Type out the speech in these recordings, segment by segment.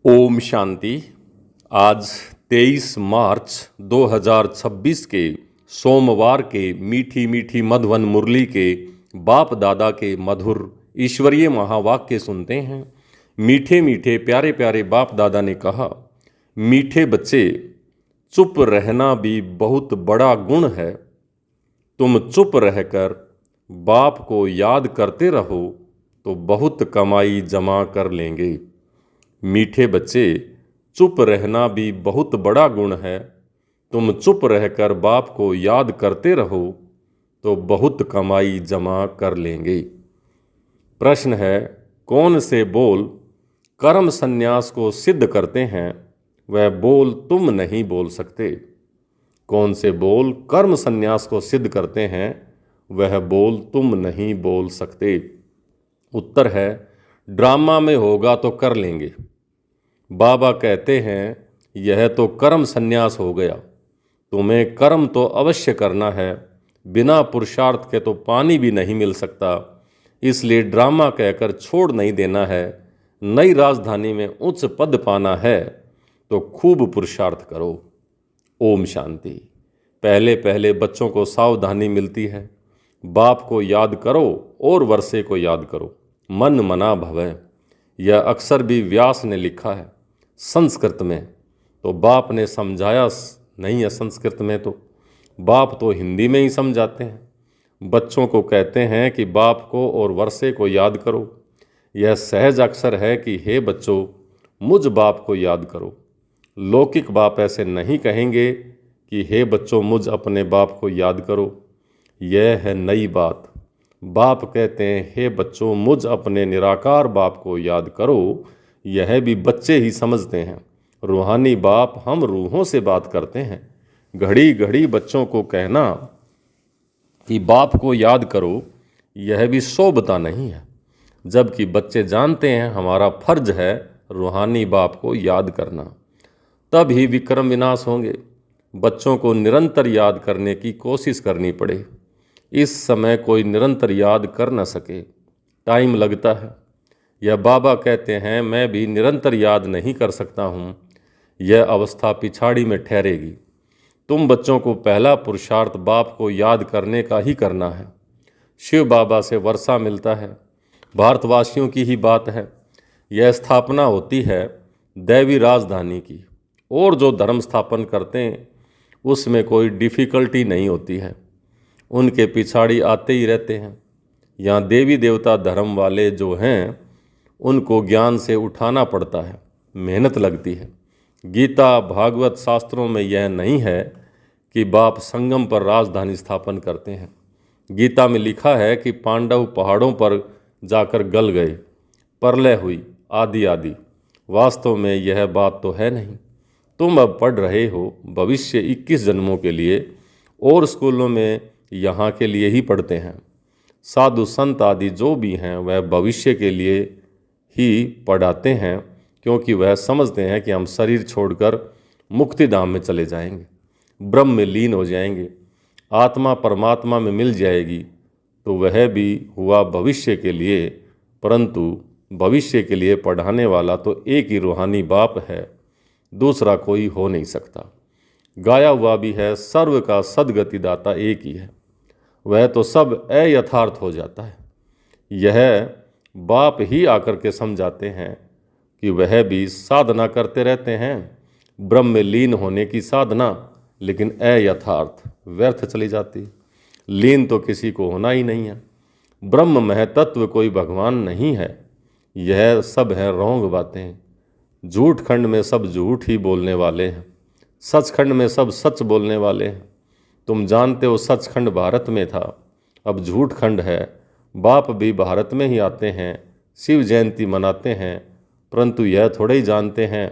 ओम शांति। आज 23 मार्च 2026 के सोमवार के मीठी मीठी मधुवन मुरली के बाप दादा के मधुर ईश्वरीय महावाक्य सुनते हैं। मीठे मीठे प्यारे प्यारे बाप दादा ने कहा, मीठे बच्चे, चुप रहना भी बहुत बड़ा गुण है। तुम चुप रहकर बाप को याद करते रहो तो बहुत कमाई जमा कर लेंगे। मीठे बच्चे, चुप रहना भी बहुत बड़ा गुण है। तुम चुप रहकर बाप को याद करते रहो तो बहुत कमाई जमा कर लेंगे। प्रश्न है, कौन से बोल कर्म संन्यास को सिद्ध करते हैं? वह बोल तुम नहीं बोल सकते। कौन से बोल कर्म संन्यास को सिद्ध करते हैं? वह बोल तुम नहीं बोल सकते। उत्तर है, ड्रामा में होगा तो कर लेंगे। बाबा कहते हैं, यह तो कर्म संन्यास हो गया। तुम्हें कर्म तो अवश्य करना है। बिना पुरुषार्थ के तो पानी भी नहीं मिल सकता। इसलिए ड्रामा कहकर छोड़ नहीं देना है। नई राजधानी में उच्च पद पाना है तो खूब पुरुषार्थ करो। ओम शांति। पहले पहले बच्चों को सावधानी मिलती है। बाप को याद करो और वर्षे को याद करो। मन मना भवै, यह अक्सर भी व्यास ने लिखा है संस्कृत में, तो बाप ने समझाया नहीं है संस्कृत में, तो बाप तो हिंदी में ही समझाते हैं। बच्चों को कहते हैं कि बाप को और वर्षे को याद करो। यह सहज अक्सर है कि हे बच्चों, मुझ बाप को याद करो। लौकिक बाप ऐसे नहीं कहेंगे कि हे बच्चों, मुझ अपने बाप को याद करो। यह है नई बात। बाप कहते हैं, हे बच्चों, मुझ अपने निराकार बाप को याद करो। यह भी बच्चे ही समझते हैं। रूहानी बाप हम रूहों से बात करते हैं। घड़ी घड़ी बच्चों को कहना कि बाप को याद करो, यह भी शोभता नहीं है। जबकि बच्चे जानते हैं हमारा फर्ज है रूहानी बाप को याद करना। तब ही विक्रम विनाश होंगे। बच्चों को निरंतर याद करने की कोशिश करनी पड़े। इस समय कोई निरंतर याद कर न सके, टाइम लगता है। यह बाबा कहते हैं, मैं भी निरंतर याद नहीं कर सकता हूँ। यह अवस्था पिछाड़ी में ठहरेगी। तुम बच्चों को पहला पुरुषार्थ बाप को याद करने का ही करना है। शिव बाबा से वर्षा मिलता है, भारतवासियों की ही बात है। यह स्थापना होती है दैवी राजधानी की, और जो धर्म स्थापन करते हैं उसमें कोई डिफ़िकल्टी नहीं होती है। उनके पिछाड़ी आते ही रहते हैं। यहाँ देवी देवता धर्म वाले जो हैं उनको ज्ञान से उठाना पड़ता है, मेहनत लगती है। गीता भागवत शास्त्रों में यह नहीं है कि बाप संगम पर राजधानी स्थापन करते हैं। गीता में लिखा है कि पांडव पहाड़ों पर जाकर गल गए, प्रलय हुई, आदि आदि। वास्तव में यह बात तो है नहीं। तुम अब पढ़ रहे हो भविष्य 21 जन्मों के लिए, और स्कूलों में यहाँ के लिए ही पढ़ते हैं। साधु संत आदि जो भी हैं वह भविष्य के लिए ही पढ़ाते हैं, क्योंकि वह समझते हैं कि हम शरीर छोड़कर मुक्ति धाम में चले जाएंगे, ब्रह्म में लीन हो जाएंगे, आत्मा परमात्मा में मिल जाएगी। तो वह भी हुआ भविष्य के लिए, परंतु भविष्य के लिए पढ़ाने वाला तो एक ही रूहानी बाप है, दूसरा कोई हो नहीं सकता। गाया हुआ भी है, सर्व का सदगति दाता एक ही है। वह तो सब अयथार्थ हो जाता है। यह बाप ही आकर के समझाते हैं कि वह भी साधना करते रहते हैं, ब्रह्म में लीन होने की साधना, लेकिन अयथार्थ व्यर्थ चली जाती। लीन तो किसी को होना ही नहीं है। ब्रह्म महतत्व कोई भगवान नहीं है। यह सब है रोंग बातें। झूठ खंड में सब झूठ ही बोलने वाले हैं, सचखंड में सब सच बोलने वाले हैं। तुम जानते हो सचखंड भारत में था, अब झूठ खंड है। बाप भी भारत में ही आते हैं, शिव जयंती मनाते हैं, परंतु यह थोड़े ही जानते हैं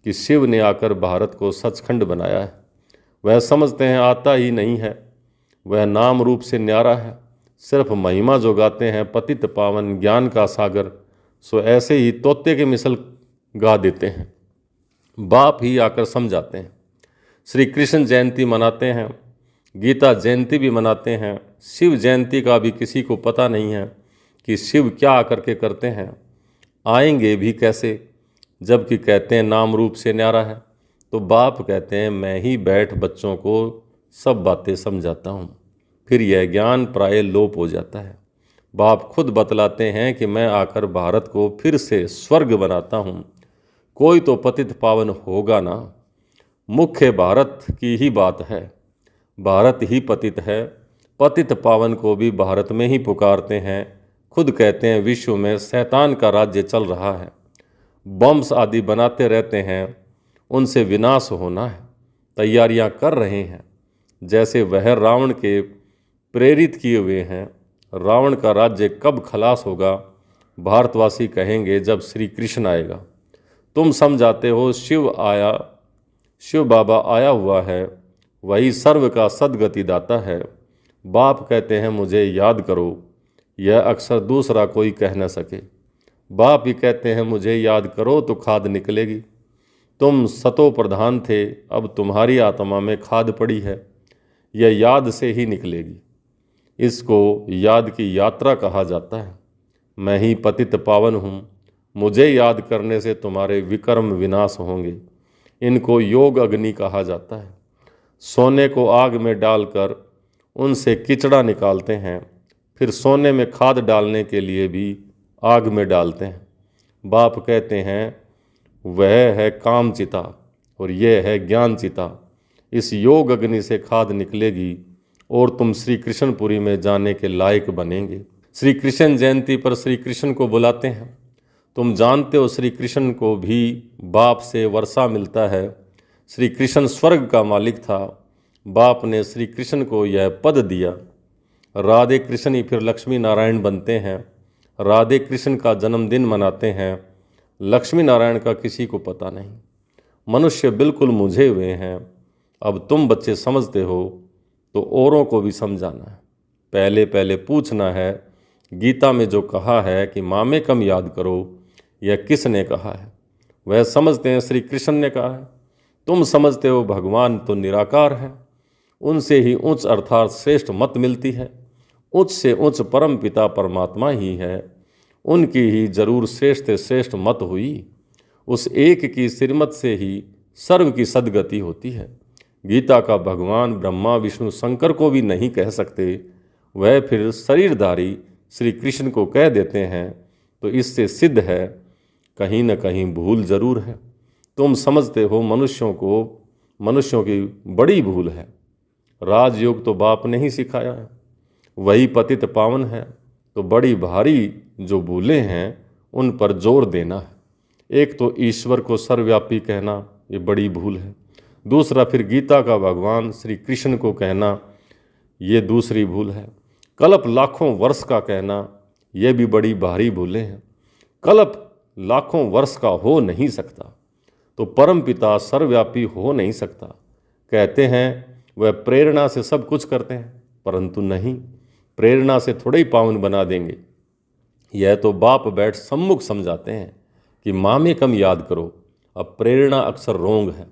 कि शिव ने आकर भारत को सचखंड बनाया है। वह समझते हैं आता ही नहीं है। वह नाम रूप से न्यारा है, सिर्फ महिमा जो गाते हैं पतित पावन ज्ञान का सागर, सो ऐसे ही तोते के मिसल गा देते हैं। बाप ही आकर समझाते हैं। श्री कृष्ण जयंती मनाते हैं, गीता जयंती भी मनाते हैं। शिव जयंती का भी किसी को पता नहीं है कि शिव क्या आकर के करते हैं, आएंगे भी कैसे। जबकि कहते हैं नाम रूप से न्यारा है। तो बाप कहते हैं मैं ही बैठ बच्चों को सब बातें समझाता हूँ। फिर यह ज्ञान प्राय लोप हो जाता है। बाप खुद बतलाते हैं कि मैं आकर भारत को फिर से स्वर्ग बनाता हूँ, कोई तो पतित पावन होगा ना। मुख्य भारत की ही बात है, भारत ही पतित है, पतित पावन को भी भारत में ही पुकारते हैं। खुद कहते हैं विश्व में शैतान का राज्य चल रहा है, बम्स आदि बनाते रहते हैं, उनसे विनाश होना है, तैयारियां कर रहे हैं। जैसे वह रावण के प्रेरित किए हुए हैं। रावण का राज्य कब खलास होगा, भारतवासी कहेंगे जब श्री कृष्ण आएगा। तुम समझाते हो शिव बाबा आया हुआ है, वही सर्व का सद्गति दाता है। बाप कहते हैं मुझे याद करो, यह अक्सर दूसरा कोई कह न सके। बाप ही कहते हैं मुझे याद करो तो खाद निकलेगी। तुम सतो प्रधान थे, अब तुम्हारी आत्मा में खाद पड़ी है, यह याद से ही निकलेगी। इसको याद की यात्रा कहा जाता है। मैं ही पतित पावन हूँ, मुझे याद करने से तुम्हारे विकर्म विनाश होंगे। इनको योग अग्नि कहा जाता है। सोने को आग में डालकर उनसे किचड़ा निकालते हैं, फिर सोने में खाद डालने के लिए भी आग में डालते हैं। बाप कहते हैं वह है काम चिता और यह है ज्ञान चिता। इस योग अग्नि से खाद निकलेगी और तुम श्री कृष्णपुरी में जाने के लायक बनेंगे। श्री कृष्ण जयंती पर श्री कृष्ण को बुलाते हैं। तुम जानते हो श्री कृष्ण को भी बाप से वर्षा मिलता है। श्री कृष्ण स्वर्ग का मालिक था, बाप ने श्री कृष्ण को यह पद दिया। राधे कृष्ण ही फिर लक्ष्मी नारायण बनते हैं। राधे कृष्ण का जन्मदिन मनाते हैं, लक्ष्मी नारायण का किसी को पता नहीं। मनुष्य बिल्कुल मुझे हुए हैं। अब तुम बच्चे समझते हो तो औरों को भी समझाना है। पहले पहले पूछना है, गीता में जो कहा है कि मामे कम याद करो, यह किसने कहा है? वह समझते हैं श्री कृष्ण ने कहा है। तुम समझते हो भगवान तो निराकार है, उनसे ही उच्च अर्थात श्रेष्ठ मत मिलती है। उच्च से उच्च परम पिता परमात्मा ही है, उनकी ही जरूर श्रेष्ठ से श्रेष्ठ मत हुई। उस एक की श्रीमत से ही सर्व की सद्गति होती है। गीता का भगवान ब्रह्मा विष्णु शंकर को भी नहीं कह सकते, वह फिर शरीरधारी श्री कृष्ण को कह देते हैं। तो इससे सिद्ध है कहीं न कहीं भूल जरूर है। तुम समझते हो मनुष्यों की बड़ी भूल है। राजयोग तो बाप ने ही सिखाया है, वही पतित पावन है। तो बड़ी भारी जो भूलें हैं उन पर जोर देना है। एक तो ईश्वर को सर्वव्यापी कहना, ये बड़ी भूल है। दूसरा फिर गीता का भगवान श्री कृष्ण को कहना, ये दूसरी भूल है। कल्प लाखों वर्ष का कहना, यह भी बड़ी भारी भूलें हैं। कल्प लाखों वर्ष का हो नहीं सकता, तो परम पिता सर्वव्यापी हो नहीं सकता। कहते हैं वह प्रेरणा से सब कुछ करते हैं, परंतु नहीं, प्रेरणा से थोड़े ही पावन बना देंगे। यह तो बाप बैठ सम्मुख समझाते हैं कि मामे कम याद करो। अब प्रेरणा अक्सर रोंग है।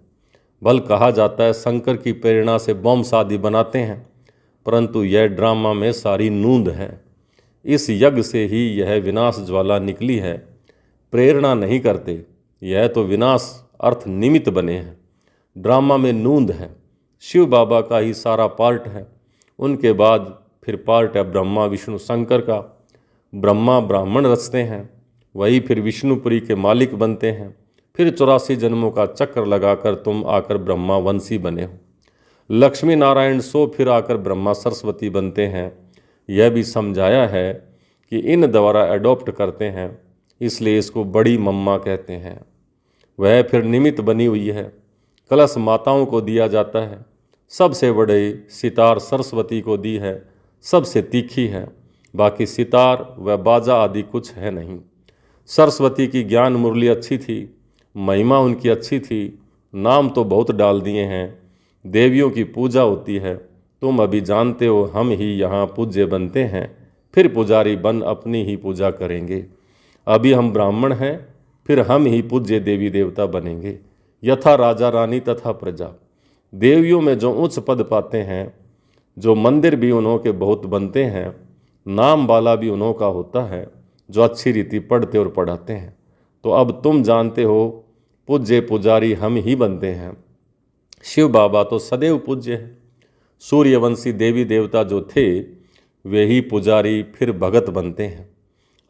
भल कहा जाता है शंकर की प्रेरणा से बॉम्ब आदि बनाते हैं, परंतु यह ड्रामा में सारी नूंद है। इस यज्ञ से ही यह विनाश ज्वाला निकली है। प्रेरणा नहीं करते, यह तो विनाश अर्थ निमित्त बने हैं। ड्रामा में नूंद है, शिव बाबा का ही सारा पार्ट है। उनके बाद फिर पार्ट है ब्रह्मा विष्णु शंकर का। ब्रह्मा ब्राह्मण रचते हैं, वही फिर विष्णुपुरी के मालिक बनते हैं। फिर 84 जन्मों का चक्र लगाकर तुम आकर ब्रह्मा वंशी बने हो। लक्ष्मी नारायण सो फिर आकर ब्रह्मा सरस्वती बनते हैं। यह भी समझाया है कि इन द्वारा एडॉप्ट करते हैं, इसलिए इसको बड़ी मम्मा कहते हैं। वह फिर निमित्त बनी हुई है। कलश माताओं को दिया जाता है। सबसे बड़े सितार सरस्वती को दी है, सबसे तीखी है। बाकी सितार व बाजा आदि कुछ है नहीं। सरस्वती की ज्ञान मुरली अच्छी थी, महिमा उनकी अच्छी थी। नाम तो बहुत डाल दिए हैं। देवियों की पूजा होती है, तुम अभी जानते हो। हम ही यहाँ पूज्य बनते हैं, फिर पुजारी बन अपनी ही पूजा करेंगे। अभी हम ब्राह्मण हैं, फिर हम ही पूज्य देवी देवता बनेंगे। यथा राजा रानी तथा प्रजा। देवियों में जो उच्च पद पाते हैं, जो मंदिर भी उन्हों के बहुत बनते हैं, नाम वाला भी उन्हों का होता है, जो अच्छी रीति पढ़ते और पढ़ाते हैं। तो अब तुम जानते हो पूज्य पुजारी हम ही बनते हैं। शिव बाबा तो सदैव पूज्य है। सूर्यवंशी देवी देवता जो थे वे ही पुजारी फिर भगत बनते हैं।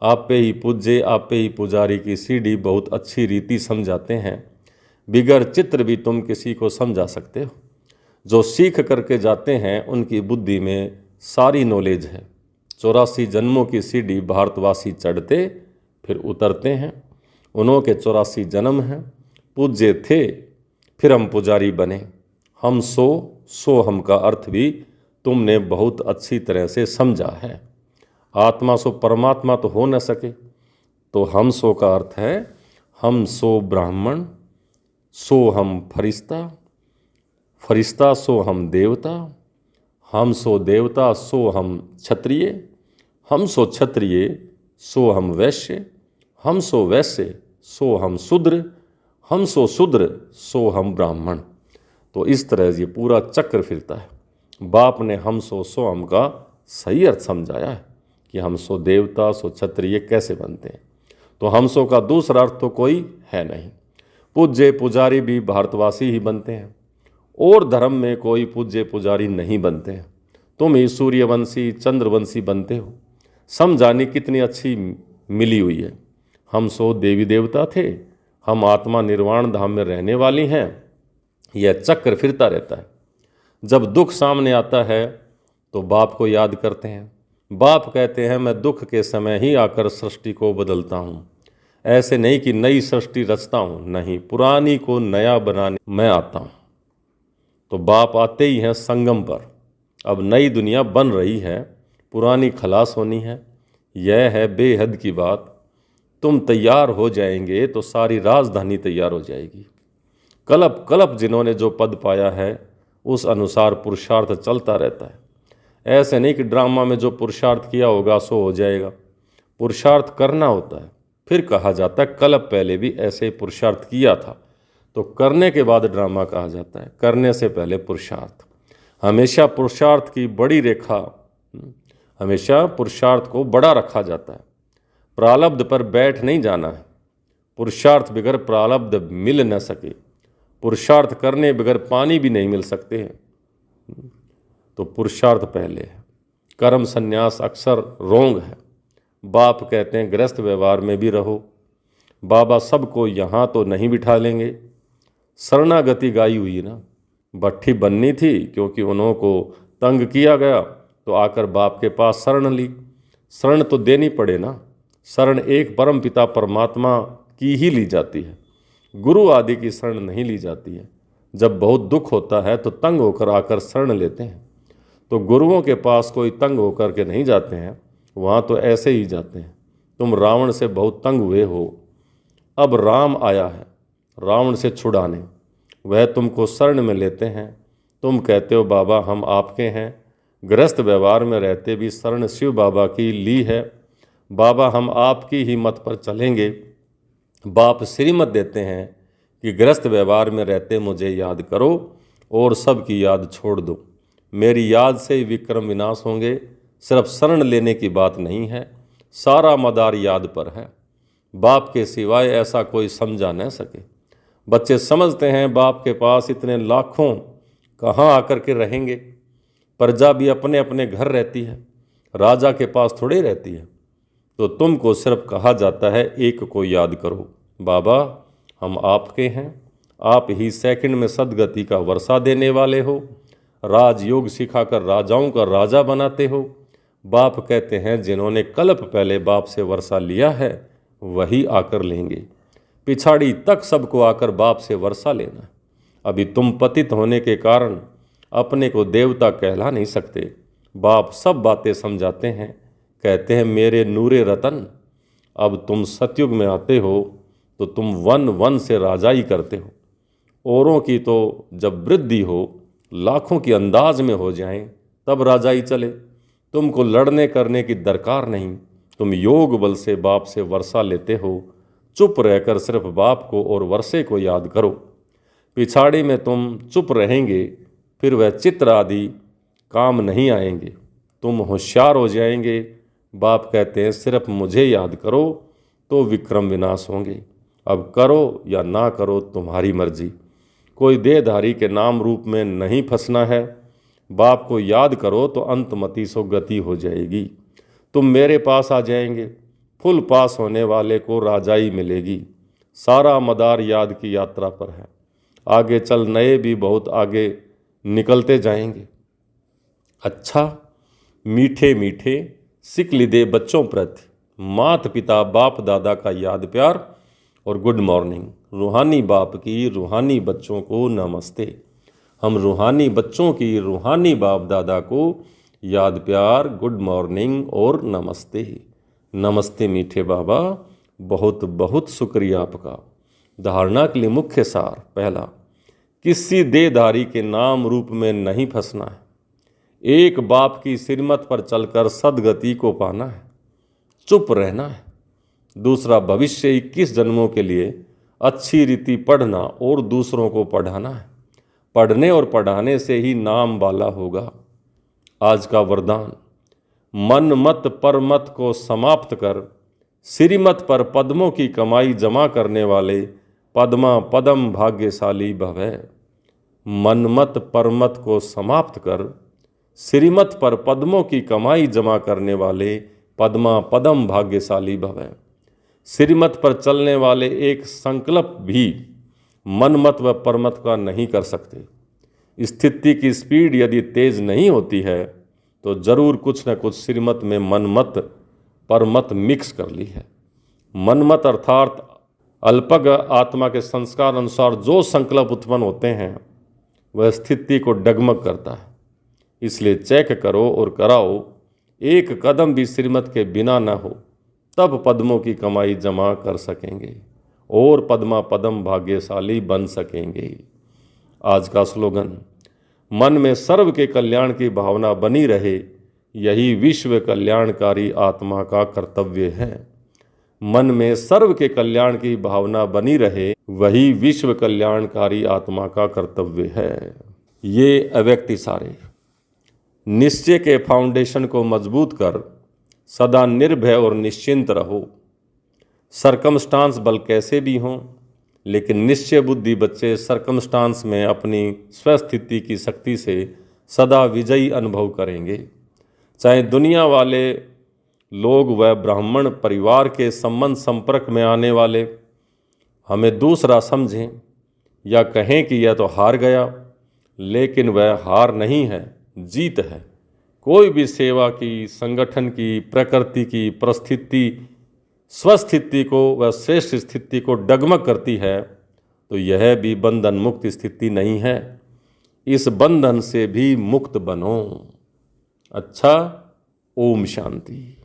आप पे ही पूज्य आप पे ही पुजारी की सीढ़ी बहुत अच्छी रीति समझाते हैं। बिगर चित्र भी तुम किसी को समझा सकते हो। जो सीख करके जाते हैं उनकी बुद्धि में सारी नॉलेज है। 84 जन्मों की सीढ़ी भारतवासी चढ़ते फिर उतरते हैं। उन्हों के 84 जन्म हैं। पूज्य थे फिर हम पुजारी बने। हम सो हम का अर्थ भी तुमने बहुत अच्छी तरह से समझा है। आत्मा सो परमात्मा तो हो न सके, तो हम सो का अर्थ है हम सो ब्राह्मण, सो हम फरिश्ता, फरिश्ता सो हम देवता, हम सो देवता सो हम क्षत्रिय, हम सो क्षत्रिय सो हम वैश्य, हम सो वैश्य सो हम शूद्र, हम सो शूद्र सो हम ब्राह्मण। तो इस तरह ये पूरा चक्र फिरता है। बाप ने हम सो हम का सही अर्थ समझाया है कि हम सो देवता सो क्षत्रिय कैसे बनते हैं। तो हम सो का दूसरा अर्थ तो कोई है नहीं। पूज्य पुजारी भी भारतवासी ही बनते हैं और धर्म में कोई पूज्य पुजारी नहीं बनते हैं। तुम ही सूर्यवंशी चंद्रवंशी बनते हो। समझानी कितनी अच्छी मिली हुई है। हम सो देवी देवता थे, हम आत्मा निर्वाण धाम में रहने वाली हैं। यह चक्र फिरता रहता है। जब दुख सामने आता है तो बाप को याद करते हैं। बाप कहते हैं मैं दुख के समय ही आकर सृष्टि को बदलता हूँ। ऐसे नहीं कि नई सृष्टि रचता हूँ, नहीं, पुरानी को नया बनाने मैं आता हूँ। तो बाप आते ही हैं संगम पर। अब नई दुनिया बन रही है, पुरानी खलास होनी है। यह है बेहद की बात। तुम तैयार हो जाएंगे तो सारी राजधानी तैयार हो जाएगी। कलप कलप जिन्होंने जो पद पाया है उस अनुसार पुरुषार्थ चलता रहता है। ऐसे नहीं कि ड्रामा में जो पुरुषार्थ किया होगा सो हो जाएगा। पुरुषार्थ करना होता है। फिर कहा जाता है कलप पहले भी ऐसे पुरुषार्थ किया था, तो करने के बाद ड्रामा कहा जाता है, करने से पहले पुरुषार्थ। हमेशा पुरुषार्थ की बड़ी रेखा, हमेशा पुरुषार्थ को बड़ा रखा जाता है। प्रारब्ध पर बैठ नहीं जाना है। पुरुषार्थ बगैर प्रारब्ध मिल न सके। पुरुषार्थ करने बगैर पानी भी नहीं मिल सकते हैं। तो पुरुषार्थ पहले है। कर्म संन्यास अक्सर रोंग है। बाप कहते हैं गृहस्थ व्यवहार में भी रहो। बाबा सबको यहाँ तो नहीं बिठा लेंगे। शरणागति गाई हुई ना, भट्ठी बननी थी क्योंकि उन्हों को तंग किया गया तो आकर बाप के पास शरण ली। शरण तो देनी पड़े ना। शरण एक परम पिता परमात्मा की ही ली जाती है। गुरु आदि की शरण नहीं ली जाती है। जब बहुत दुख होता है तो तंग होकर आकर शरण लेते हैं। तो गुरुओं के पास कोई तंग होकर के नहीं जाते हैं, वहाँ तो ऐसे ही जाते हैं। तुम रावण से बहुत तंग हुए हो, अब राम आया है रावण से छुड़ाने। वह तुमको शरण में लेते हैं। तुम कहते हो बाबा हम आपके हैं। गृहस्थ व्यवहार में रहते भी शरण शिव बाबा की ली है। बाबा हम आपकी ही मत पर चलेंगे। बाप श्रीमत देते हैं कि गृहस्थ व्यवहार में रहते मुझे याद करो और सबकी याद छोड़ दो। मेरी याद से ही विक्रम विनाश होंगे। सिर्फ शरण लेने की बात नहीं है, सारा मदार याद पर है। बाप के सिवाय ऐसा कोई समझा न सके। बच्चे समझते हैं बाप के पास इतने लाखों कहाँ आकर के रहेंगे। प्रजा भी अपने अपने घर रहती है, राजा के पास थोड़ी रहती है। तो तुमको सिर्फ कहा जाता है एक को याद करो, बाबा हम आपके हैं। आप ही सेकंड में सदगति का वर्षा देने वाले हो। राजयोग सिखाकर राजाओं का राजा बनाते हो। बाप कहते हैं जिन्होंने कल्प पहले बाप से वर्षा लिया है वही आकर लेंगे। पिछाड़ी तक सबको आकर बाप से वर्षा लेना। अभी तुम पतित होने के कारण अपने को देवता कहला नहीं सकते। बाप सब बातें समझाते हैं, कहते हैं मेरे नूरे रतन। अब तुम सतयुग में आते हो तो तुम वन वन से राजाई करते हो। औरों की तो जब वृद्धि हो, लाखों की अंदाज में हो जाएं, तब राजाई चले। तुमको लड़ने करने की दरकार नहीं। तुम योग बल से बाप से वर्षा लेते हो। चुप रहकर सिर्फ बाप को और वर्षे को याद करो। पिछाड़ी में तुम चुप रहेंगे, फिर वह चित्र आदि काम नहीं आएंगे। तुम होशियार हो जाएंगे। बाप कहते हैं सिर्फ मुझे याद करो तो विक्रम विनाश होंगे। अब करो या ना करो तुम्हारी मर्जी। कोई देहधारी के नाम रूप में नहीं फंसना है। बाप को याद करो तो अंतमति सो गति हो जाएगी। तुम मेरे पास आ जाएंगे, फुल पास होने वाले को राजाई मिलेगी। सारा मदार याद की यात्रा पर है, आगे चल नए भी बहुत आगे निकलते जाएंगे। अच्छा, मीठे मीठे सिकली दे बच्चों प्रति मात पिता बाप दादा का याद प्यार और गुड मॉर्निंग। रूहानी बाप की रूहानी बच्चों को नमस्ते। हम रूहानी बच्चों की रूहानी बाप दादा को याद प्यार, गुड मॉर्निंग और नमस्ते। नमस्ते मीठे बाबा, बहुत बहुत शुक्रिया आपका। धारणा के लिए मुख्य सार पहला, किसी देहधारी के नाम रूप में नहीं फंसना है। एक बाप की श्रीमत पर चलकर सदगति को पाना है, चुप रहना है। दूसरा, भविष्य 21 जन्मों के लिए अच्छी रीति पढ़ना और दूसरों को पढ़ाना है। पढ़ने और पढ़ाने से ही नाम वाला होगा। आज का वरदान, मन मत पर मत को समाप्त कर श्रीमत पर पद्मों की कमाई जमा करने वाले पद्मा पदम भाग्यशाली भवै। मन मत पर मत को समाप्त कर श्रीमत पर पद्मों की कमाई जमा करने वाले पद्मा पदम भाग्यशाली भवै। श्रीमत पर चलने वाले एक संकल्प भी मनमत व परमत का नहीं कर सकते। स्थिति की स्पीड यदि तेज नहीं होती है तो जरूर कुछ न कुछ श्रीमत में मनमत परमत मिक्स कर ली है। मनमत अर्थात अल्पज्ञ आत्मा के संस्कार अनुसार जो संकल्प उत्पन्न होते हैं वह स्थिति को डगमग करता है। इसलिए चेक करो और कराओ, एक कदम भी श्रीमत के बिना न हो, तब पद्मों की कमाई जमा कर सकेंगे और पद्मा पदम भाग्यशाली बन सकेंगे। आज का स्लोगन, मन में सर्व के कल्याण की भावना बनी रहे, यही विश्व कल्याणकारी आत्मा का कर्तव्य है। मन में सर्व के कल्याण की भावना बनी रहे, वही विश्व कल्याणकारी आत्मा का कर्तव्य है। ये अव्यक्त इशारे निश्चय के फाउंडेशन को मजबूत कर सदा निर्भय और निश्चिंत रहो। सरकमस्टांस बल कैसे भी हों, लेकिन निश्चय बुद्धि बच्चे सरकमस्टांस में अपनी स्वस्थिति की शक्ति से सदा विजयी अनुभव करेंगे। चाहे दुनिया वाले लोग व ब्राह्मण परिवार के संबंध संपर्क में आने वाले हमें दूसरा समझें या कहें कि यह तो हार गया, लेकिन वह हार नहीं है, जीत है। कोई भी सेवा की, संगठन की, प्रकृति की परिस्थिति स्वस्थिति को व श्रेष्ठ स्थिति को डगमग करती है तो यह भी बंधन मुक्त स्थिति नहीं है। इस बंधन से भी मुक्त बनो। अच्छा, ओम शांति।